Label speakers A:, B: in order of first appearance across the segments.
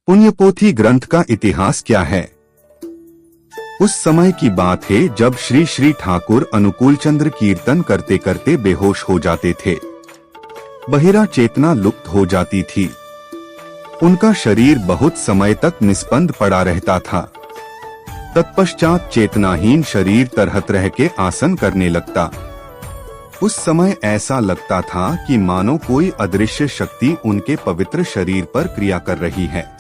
A: पुण्यपोथी ग्रंथ का इतिहास क्या है? उस समय की बात है जब श्री श्री ठाकुर अनुकूलचंद्र कीर्तन करते करते बेहोश हो जाते थे। बहिरा चेतना लुप्त हो जाती थी। उनका शरीर बहुत समय तक निस्पंद पड़ा रहता था। तत्पश्चात चेतनाहीन शरीर तरह तरह के आसन करने लगता। उस समय ऐसा लगता था कि मानो कोई अदृश्य शक्ति उनके पवित्र शरीर पर क्रिया कर रही है।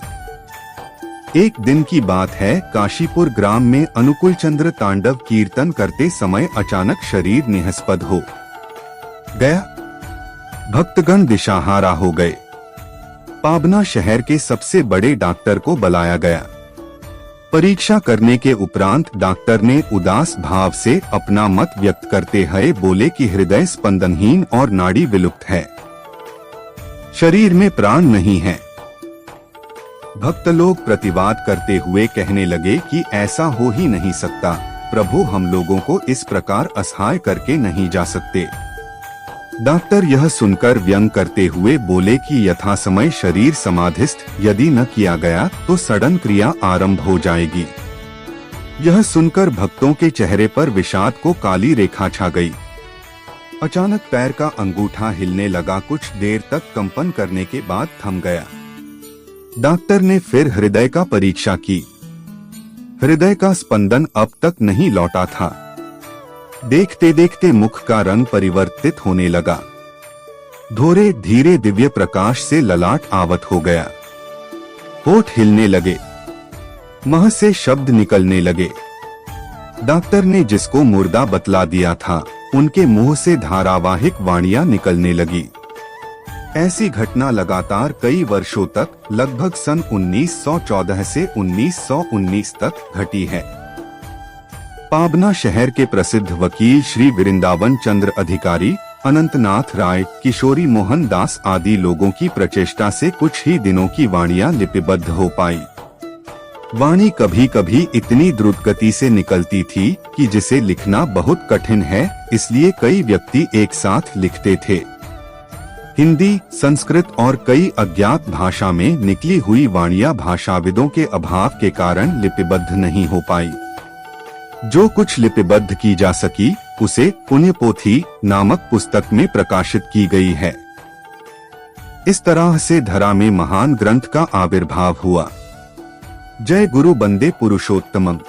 A: एक दिन की बात है, काशीपुर ग्राम में अनुकूलचंद्र तांडव कीर्तन करते समय अचानक शरीर निहस्पद हो गया। भक्तगण दिशाहारा हो गए। पाबना शहर के सबसे बड़े डॉक्टर को बुलाया गया। परीक्षा करने के उपरांत डॉक्टर ने उदास भाव से अपना मत व्यक्त करते हुए बोले कि हृदय स्पंदनहीन और नाड़ी विलुप्त है, शरीर में प्राण नहीं है। भक्त लोग प्रतिवाद करते हुए कहने लगे कि ऐसा हो ही नहीं सकता, प्रभु हम लोगों को इस प्रकार असहाय करके नहीं जा सकते। डॉक्टर यह सुनकर व्यंग करते हुए बोले कि यथासमय शरीर समाधिस्थ यदि न किया गया तो सडन क्रिया आरंभ हो जाएगी। यह सुनकर भक्तों के चेहरे पर विषाद को काली रेखा छा गई। अचानक पैर का अंगूठा हिलने लगा। कुछ देर तक कंपन करने के बाद थम गया। डॉक्टर ने फिर हृदय का परीक्षा की। हृदय का स्पंदन अब तक नहीं लौटा था। देखते देखते मुख का रंग परिवर्तित होने लगा। धोरे धीरे दिव्य प्रकाश से ललाट आवत हो गया। होठ हिलने लगे। मुंह से शब्द निकलने लगे। डॉक्टर ने जिसको मुर्दा बतला दिया था उनके मुंह से धारावाहिक वाणियां निकलने लगी। ऐसी घटना लगातार कई वर्षों तक, लगभग सन 1914 से 1919 तक घटी है। पाबना शहर के प्रसिद्ध वकील श्री वृंदावन चंद्र अधिकारी, अनंतनाथ राय, किशोरी मोहन दास आदि लोगों की प्रचेष्टा से कुछ ही दिनों की वाणियां लिपिबद्ध हो पाई। वाणी कभी कभी इतनी द्रुत गति से निकलती थी कि जिसे लिखना बहुत कठिन है, इसलिए कई व्यक्ति एक साथ लिखते थे। हिंदी, संस्कृत और कई अज्ञात भाषा में निकली हुई वाणियां भाषाविदों के अभाव के कारण लिपिबद्ध नहीं हो पाई। जो कुछ लिपिबद्ध की जा सकी उसे पुण्यपोथी नामक पुस्तक में प्रकाशित की गई है। इस तरह से धरा में महान ग्रंथ का आविर्भाव हुआ। जय गुरु बंदे पुरुषोत्तमम्।